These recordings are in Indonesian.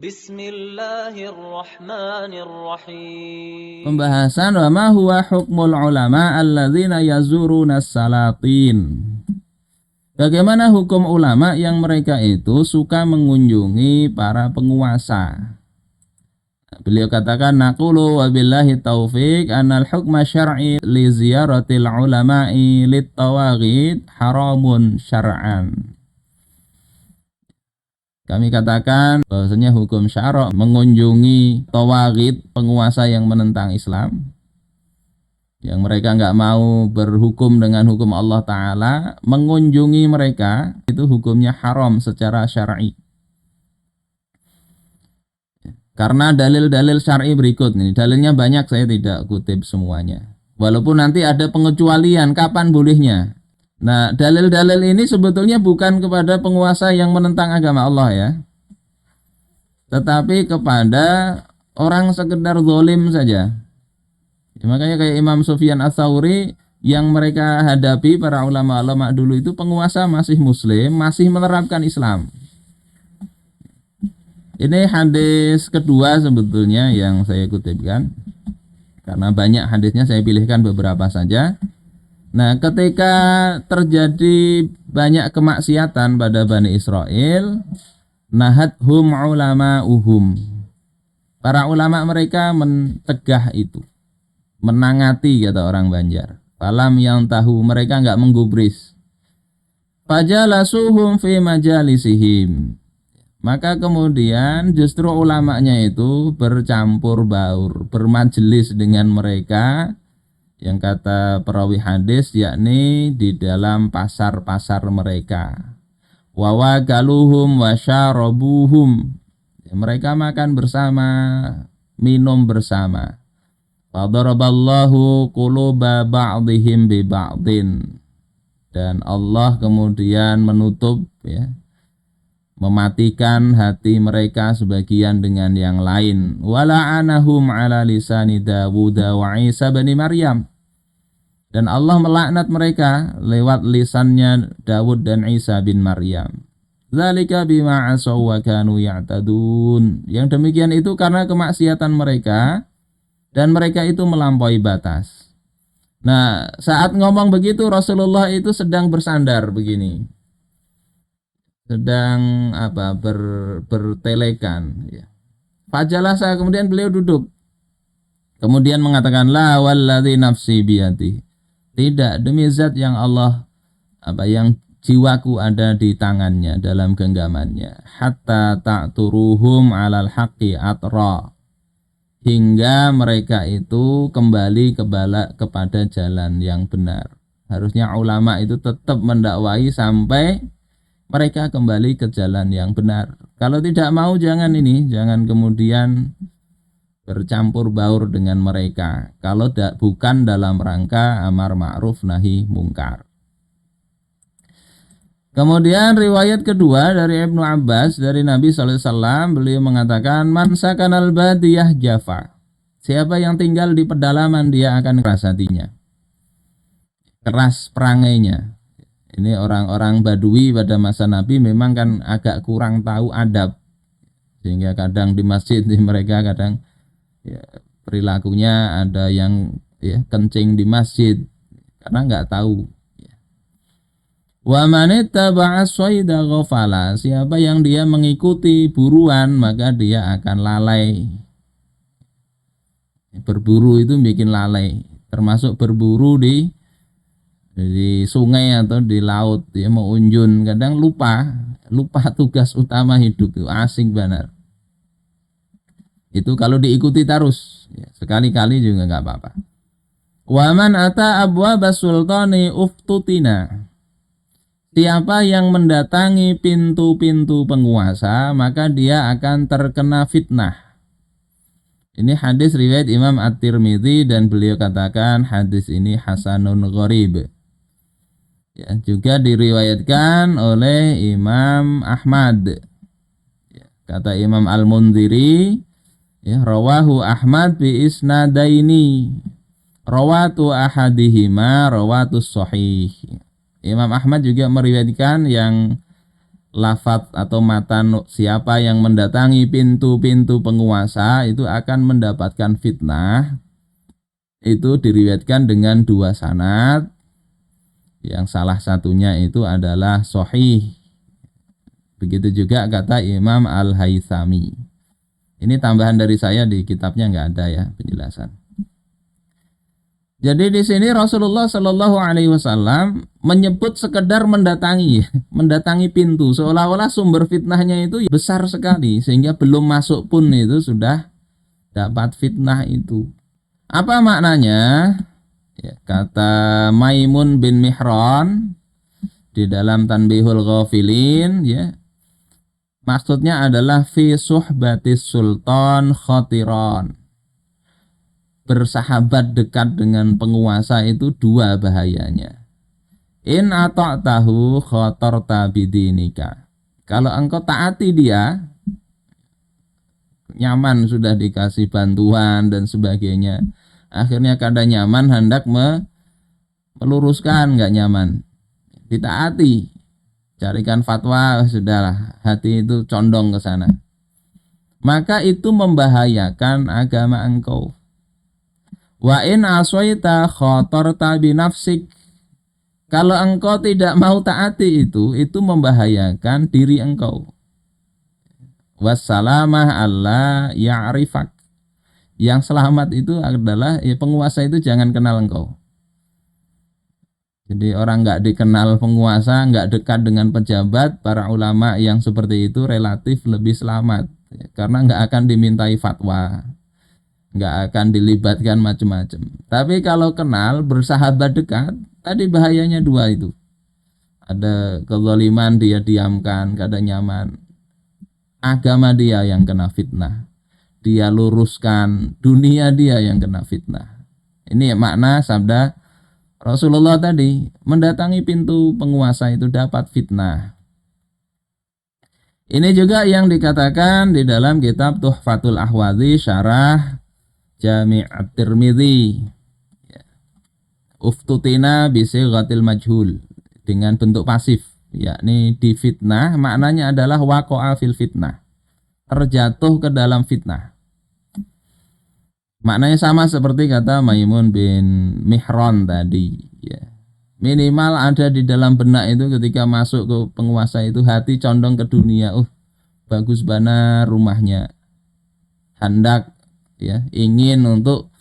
Bismillahirrahmanirrahim. Pembahasan wa ma huwa hukmul ulama alladzina yazuruna salatin. Bagaimana hukum ulama yang mereka itu suka mengunjungi para penguasa? Beliau katakan naqulu wabillahi taufik annal hukma syar'i li ziyaratil ulama'i lit tawaghid haramun syar'an. Kami katakan bahwasanya hukum syara' mengunjungi tawaghid, penguasa yang menentang Islam, yang mereka nggak mau berhukum dengan hukum Allah Ta'ala, mengunjungi mereka itu hukumnya haram secara syar'i. Karena dalil-dalil syar'i berikut nih, dalilnya banyak, saya tidak kutip semuanya. Walaupun nanti ada pengecualian kapan bolehnya. Nah, dalil-dalil ini sebetulnya bukan kepada penguasa yang menentang agama Allah ya, tetapi kepada orang sekedar zalim saja. Ya, makanya kayak Imam Sufyan Ats-Tsauri yang mereka hadapi para ulama-ulama dulu itu penguasa masih muslim, masih menerapkan Islam. Ini hadis kedua sebetulnya yang saya kutipkan, karena banyak hadisnya, saya pilihkan beberapa saja. Nah, ketika terjadi banyak kemaksiatan pada Bani Israel, nahathum ulama'uhum, para ulama mereka mencegah itu, menangati, kata orang Banjar. Falam yang tahu, mereka enggak menggubris. Fajalasuhum fi majalisihim, maka kemudian justru ulamanya itu bercampur baur, bermajelis dengan mereka, yang kata perawi hadis yakni di dalam pasar-pasar mereka. Wa wagaluhum wa syarabuhum, mereka makan bersama, minum bersama. Fadaraballahu quluba ba'dihim bi ba'din, dan Allah kemudian menutup ya, mematikan hati mereka sebagian dengan yang lain. Wala'anahum ala lisani Dawud wa Isa bin Maryam, dan Allah melaknat mereka lewat lisannya Dawud dan Isa bin Maryam. Zalika bima asaw wa kanu ya'tadun, yang demikian itu karena kemaksiatan mereka dan mereka itu melampaui batas. Nah, saat ngomong begitu Rasulullah itu sedang bersandar begini, sedang bertelekan ya. Fajalasa, kemudian beliau duduk, kemudian mengatakan la walladzi nafsi biyadi, tidak, demi zat yang Allah yang jiwaku ada di tangannya, dalam genggamannya, hatta ta'turuhum 'alal haqqi atra, hingga mereka itu kembali kepada jalan yang benar. Harusnya ulama itu tetap mendakwai sampai mereka kembali ke jalan yang benar. Kalau tidak mau, jangan kemudian bercampur baur dengan mereka, kalau bukan dalam rangka amar ma'ruf nahi mungkar. Kemudian riwayat kedua dari Ibnu Abbas dari Nabi SAW, beliau mengatakan, man sakanal badiyah jafa, siapa yang tinggal di pedalaman dia akan keras hatinya, keras perangainya. Ini orang-orang Badui pada masa Nabi memang kan agak kurang tahu adab, sehingga kadang di masjid mereka kadang ya, perilakunya ada yang ya, kencing di masjid karena nggak tahu. Wa man ittaba'a shayda ghafala, siapa yang dia mengikuti buruan maka dia akan lalai. Berburu itu bikin lalai, termasuk berburu di sungai atau di laut, dia mau unjun kadang lupa tugas utama hidup, itu asing benar. Itu kalau diikuti terus ya, sekali-kali juga nggak apa-apa. Wa man ata abwaba sultani uftutina, siapa yang mendatangi pintu-pintu penguasa maka dia akan terkena fitnah. Ini hadis riwayat Imam At-Tirmidzi dan beliau katakan hadis ini hasanun gharib. Ya, juga diriwayatkan oleh Imam Ahmad. Ya, kata Imam Al-Mundhiri, ya, rawahu Ahmad bi isnadaini, rawatu ahadihima rawatus sahih. Imam Ahmad juga meriwayatkan yang lafaz atau mata siapa yang mendatangi pintu-pintu penguasa itu akan mendapatkan fitnah. Itu diriwayatkan dengan dua sanad, yang salah satunya itu adalah sahih. Begitu juga kata Imam Al-Haythami. Ini tambahan dari saya, di kitabnya nggak ada ya penjelasan. Jadi di sini Rasulullah Shallallahu Alaihi Wasallam menyebut sekedar mendatangi, mendatangi pintu, seolah-olah sumber fitnahnya itu besar sekali sehingga belum masuk pun itu sudah dapat fitnah itu. Apa maknanya? Ya, kata Maimun bin Mihran di dalam Tanbihul Ghafilin, ya, maksudnya adalah fi suhbatis sultan khatiran. Bersahabat dekat dengan penguasa itu dua bahayanya. In ata'tahu khatarta bidinika. Kalau engkau taati dia, nyaman sudah dikasih bantuan dan sebagainya. Akhirnya kada nyaman, hendak meluruskan, nggak nyaman. Ditaati, carikan fatwa, sudahlah, hati itu condong ke sana. Maka itu membahayakan agama engkau. Wa in aswaita khatarta binafsik. Kalau engkau tidak mau taati itu membahayakan diri engkau. Wassalamah alla ya'rifak. Yang selamat itu adalah ya, penguasa itu jangan kenal engkau. Jadi orang nggak dikenal penguasa, nggak dekat dengan pejabat, para ulama yang seperti itu relatif lebih selamat. Ya, karena nggak akan dimintai fatwa, nggak akan dilibatkan macam-macam. Tapi kalau kenal, bersahabat dekat, tadi bahayanya dua itu. Ada kezaliman, dia diamkan, kada nyaman. Agama dia yang kena fitnah. Dia luruskan, dunia dia yang kena fitnah. Ini makna sabda Rasulullah tadi, mendatangi pintu penguasa itu dapat fitnah. Ini juga yang dikatakan di dalam kitab Tuhfatul Ahwazi syarah Jami' At-Tirmidzi. Uftutina bisighatil majhul, dengan bentuk pasif, yakni difitnah, maknanya adalah waqa'a fil fitnah, terjatuh ke dalam fitnah. Maknanya sama seperti kata Maimun bin Mihran tadi, ya. Minimal ada di dalam benak itu ketika masuk ke penguasa itu hati condong ke dunia. Bagus bana rumahnya. Hendak, ya, ingin untuk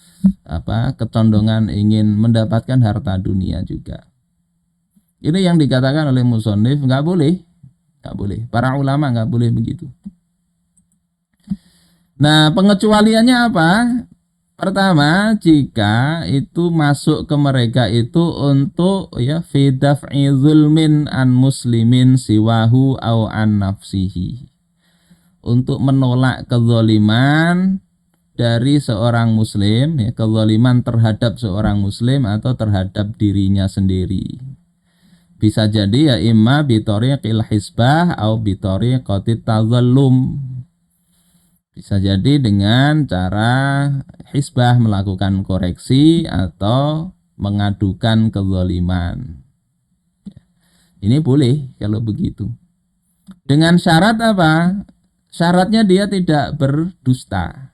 kecondongan ingin mendapatkan harta dunia juga. Ini yang dikatakan oleh musannif, nggak boleh. Para ulama nggak boleh begitu. Nah, pengecualiannya apa? Pertama, jika itu masuk ke mereka itu untuk ya fi daf'i zulmin an muslimin siwahu au an nafsihi. Untuk menolak kezaliman dari seorang muslim, ya, kezaliman terhadap seorang muslim atau terhadap dirinya sendiri. Bisa jadi ya imma bi tariqil hisbah au bi tariqatit tazallum. Bisa jadi dengan cara hisbah, melakukan koreksi atau mengadukan kezaliman. Ini boleh kalau begitu. Dengan syarat apa? Syaratnya dia tidak berdusta.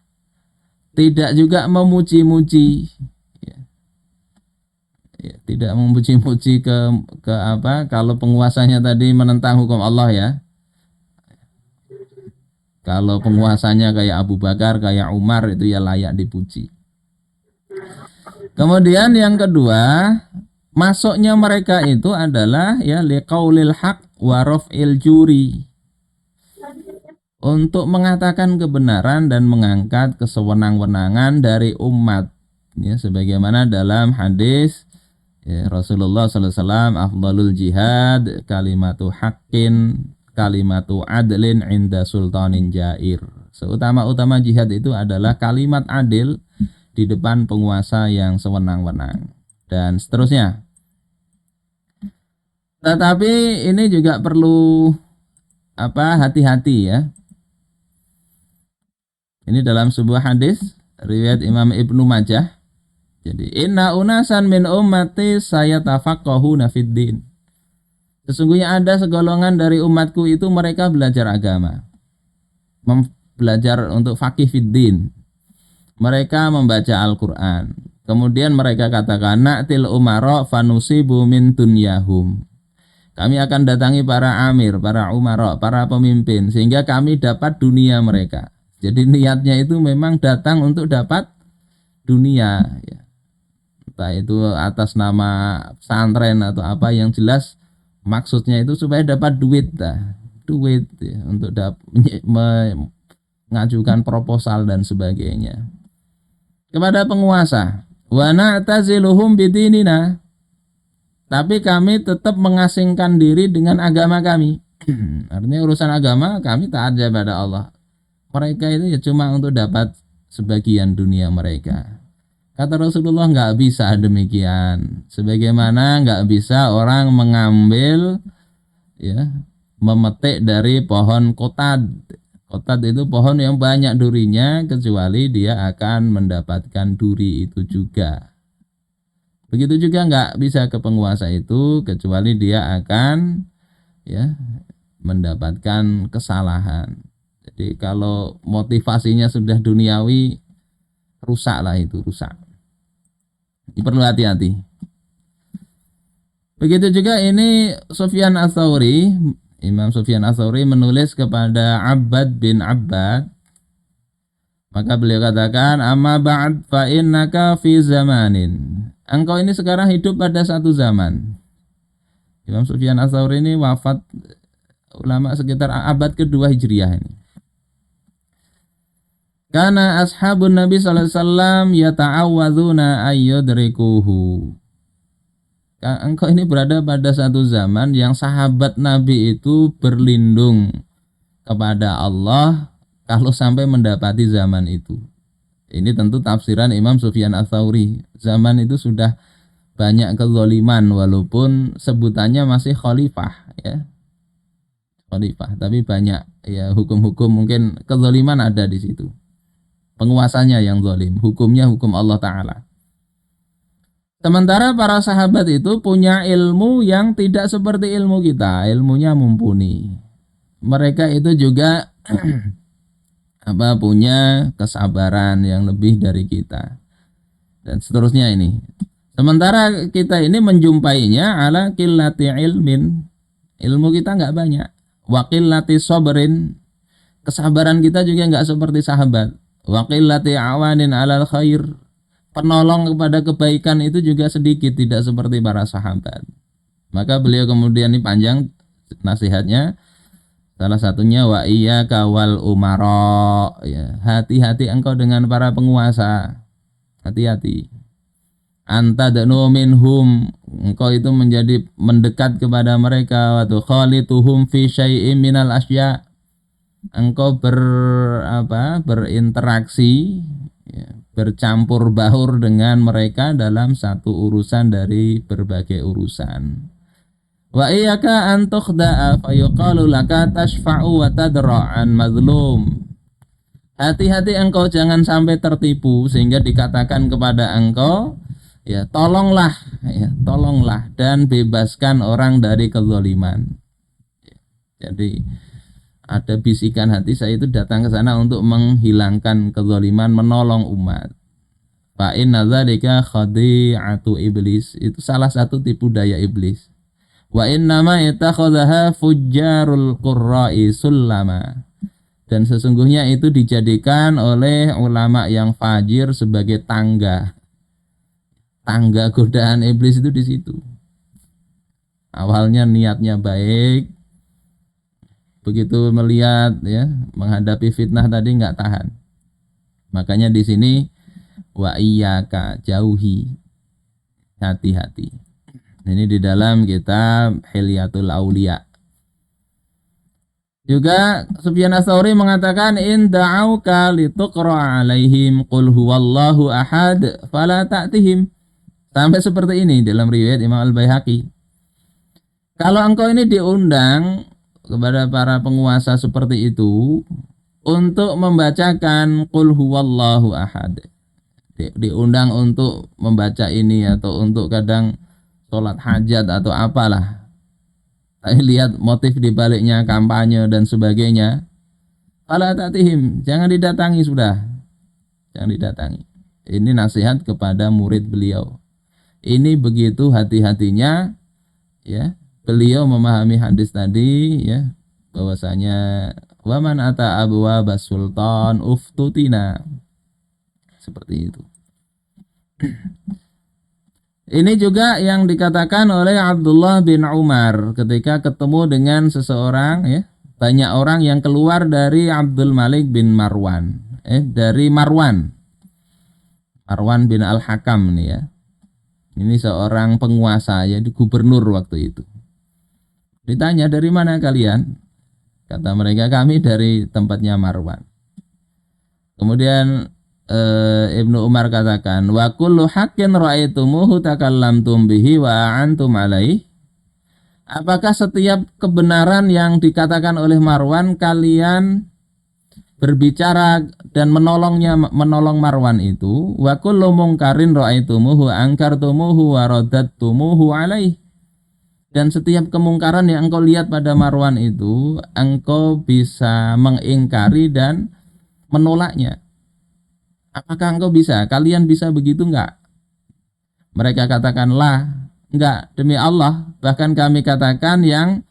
Tidak juga memuji-muji. Ya, tidak memuji-muji ke apa? Kalau penguasanya tadi menentang hukum Allah, ya. Kalau penguasanya kayak Abu Bakar, kayak Umar, itu ya layak dipuji. Kemudian yang kedua, masuknya mereka itu adalah ya liqaulil haq wa raf'il juri. Untuk mengatakan kebenaran dan mengangkat kesewenang-wenangan dari umat. Ya, sebagaimana dalam hadis ya, Rasulullah SAW, afdalul jihad kalimatu haqqin kalimatu adlin inda sultanin jair. Seutama-utama jihad itu adalah kalimat adil di depan penguasa yang sewenang-wenang. Dan seterusnya. Tetapi ini juga perlu hati-hati, ya. Ini dalam sebuah hadis riwayat Imam Ibnu Majah. Jadi inna unasan min ummati sayatafaqqahuna fid din. Sesungguhnya ada segolongan dari umatku itu mereka belajar agama, belajar untuk faqih fiddin. Mereka membaca Al-Quran. Kemudian mereka katakan, na'til umara fanusibu min dunyahum. Kami akan datangi para amir, para umara, para pemimpin, sehingga kami dapat dunia mereka. Jadi niatnya itu memang datang untuk dapat dunia. Ya. Entah itu atas nama pesantren atau apa, yang jelas maksudnya itu supaya dapat duit. Duit ya, untuk mengajukan proposal dan sebagainya. Kepada penguasa, wa na'taziluhum bidinina, tapi kami tetap mengasingkan diri dengan agama kami. Artinya urusan agama kami taat kepada Allah. Mereka itu ya cuma untuk dapat sebagian dunia mereka. Kata Rasulullah, nggak bisa demikian. Sebagaimana nggak bisa orang mengambil, ya, memetik dari pohon kotad. Kotad itu pohon yang banyak durinya, kecuali dia akan mendapatkan duri itu juga. Begitu juga nggak bisa ke penguasa itu, kecuali dia akan, ya, mendapatkan kesalahan. Jadi kalau motivasinya sudah duniawi, rusaklah itu, rusak. Ini perlu hati-hati. Begitu juga ini Sufyan Ats-Tsauri, Imam Sufyan Ats-Tsauri menulis kepada Abbad bin Abbad, maka beliau katakan, amma ba'd fa innaka fi zamanin. Engkau ini sekarang hidup pada satu zaman. Imam Sufyan Ats-Tsauri ini wafat ulama sekitar abad kedua Hijriah ini. Karena ashabun Nabi sallallahu alaihi wasallam yata'awwadzuna ayyudrikuhu. Engkau ini berada pada satu zaman yang sahabat Nabi itu berlindung kepada Allah kalau sampai mendapati zaman itu. Ini tentu tafsiran Imam Sufyan Ats-Tsauri. Zaman itu sudah banyak kezaliman walaupun sebutannya masih khalifah, ya. Khalifah, tapi banyak ya hukum-hukum, mungkin kezaliman ada di situ. Penguasanya yang zalim, hukumnya hukum Allah Ta'ala. Sementara para sahabat itu punya ilmu yang tidak seperti ilmu kita, ilmunya mumpuni. Mereka itu juga punya kesabaran yang lebih dari kita. Dan seterusnya ini. Sementara kita ini menjumpainya ala qillati ilmin. Ilmu kita enggak banyak. Wa qillati sabrin. Kesabaran kita juga enggak seperti sahabat. Wa qillati awanin alal khair. Penolong kepada kebaikan itu juga sedikit, tidak seperti para sahabat. Maka beliau kemudian ini panjang nasihatnya. Salah satunya wa iyyaka wal umara, ya, hati-hati engkau dengan para penguasa. Hati-hati. Anta danu minhum, engkau itu menjadi mendekat kepada mereka, wa tukhalituhum fi syai'in minal asya. Engkau berinteraksi, ya, bercampur baur dengan mereka dalam satu urusan dari berbagai urusan. Wa iyyaka an tukhda'a fa yuqalu laka tashfa'u wa tadra'an mazlum. Hati-hati engkau jangan sampai tertipu sehingga dikatakan kepada engkau, ya, tolonglah dan bebaskan orang dari kezaliman. Jadi ada bisikan hati, saya itu datang ke sana untuk menghilangkan kezaliman, menolong umat. Fa inna dzalika khadi'atu iblis. Itu salah satu tipu daya iblis. Wa innama yatakhadhaha fujjarul qurra'i sullama. Dan sesungguhnya itu dijadikan oleh ulama yang fajir sebagai tangga. Tangga godaan iblis itu di situ. Awalnya niatnya baik, begitu melihat, ya, menghadapi fitnah tadi nggak tahan. Makanya di sini wa iyyaka, jauhi, hati-hati. Ini di dalam kitab Hilyatul Auliya. Juga Sufyan Ats-Tsauri mengatakan, in da'auka lituqra 'alaihim qul huwallahu ahad fala ta'tihim. Sampai seperti ini dalam riwayat Imam Al-Baihaqi. Kalau engkau ini diundang kepada para penguasa seperti itu untuk membacakan qul huwallahu ahad, diundang untuk membaca ini atau untuk kadang sholat hajat atau apalah, tapi lihat motif di baliknya kampanye dan sebagainya. Fala ta'tihim, jangan didatangi sudah. Jangan didatangi. Ini nasihat kepada murid beliau. Ini begitu hati-hatinya ya. Beliau memahami hadis tadi ya, bahwasanya waman ata abwa sultan uftutina. Seperti itu. Ini juga yang dikatakan oleh Abdullah bin Umar ketika ketemu dengan seseorang ya. Banyak orang yang keluar dari Abdul Malik bin Marwan. Dari Marwan. Marwan bin Al-Hakam nih ya. Ini seorang penguasa ya, di gubernur waktu itu. Ditanya, dari mana kalian? Kata mereka, kami dari tempatnya Marwan. Kemudian Ibnu Umar katakan, wa kullu haqqin ra'aitumuhu takallamtum bihi wa antum alaih. Apakah setiap kebenaran yang dikatakan oleh Marwan kalian berbicara dan menolong Marwan itu? Wa kullu munkarin ra'aitumuhu ankartumuhu wa raddattumuhu alaih. Dan setiap kemungkaran yang engkau lihat pada Marwan itu, engkau bisa mengingkari dan menolaknya. Apakah engkau bisa? Kalian bisa begitu enggak? Mereka katakan lah, enggak, demi Allah. Bahkan kami katakan yang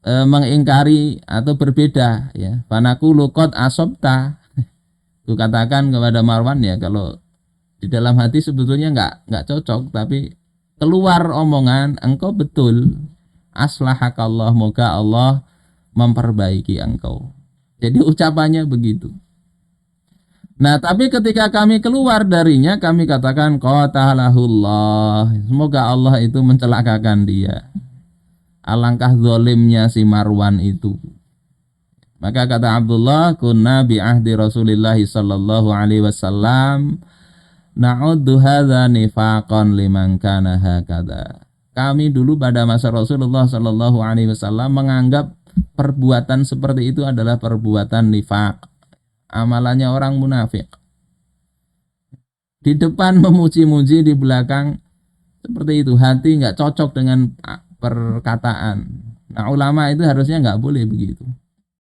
mengingkari atau berbeda ya. Fanaqulu qad asobta. Itu katakan kepada Marwan ya, kalau di dalam hati sebetulnya enggak cocok, tapi keluar omongan engkau betul. Aslahakallah, moga Allah memperbaiki engkau. Jadi ucapannya begitu. Nah, tapi ketika kami keluar darinya, kami katakan qatalahullah, semoga Allah itu mencelakakan dia. Alangkah zalimnya si Marwan itu. Maka kata Abdullah, kunna bi ahdi Rasulillah sallallahu alaihi wasallam na'uddu hadza nifaqan liman kana hakadha. Kami dulu pada masa Rasulullah sallallahu alaihi wasallam menganggap perbuatan seperti itu adalah perbuatan nifaq. Amalannya orang munafik. Di depan memuji-muji, di belakang seperti itu. Hati nggak cocok dengan perkataan. Nah, ulama itu harusnya nggak boleh begitu.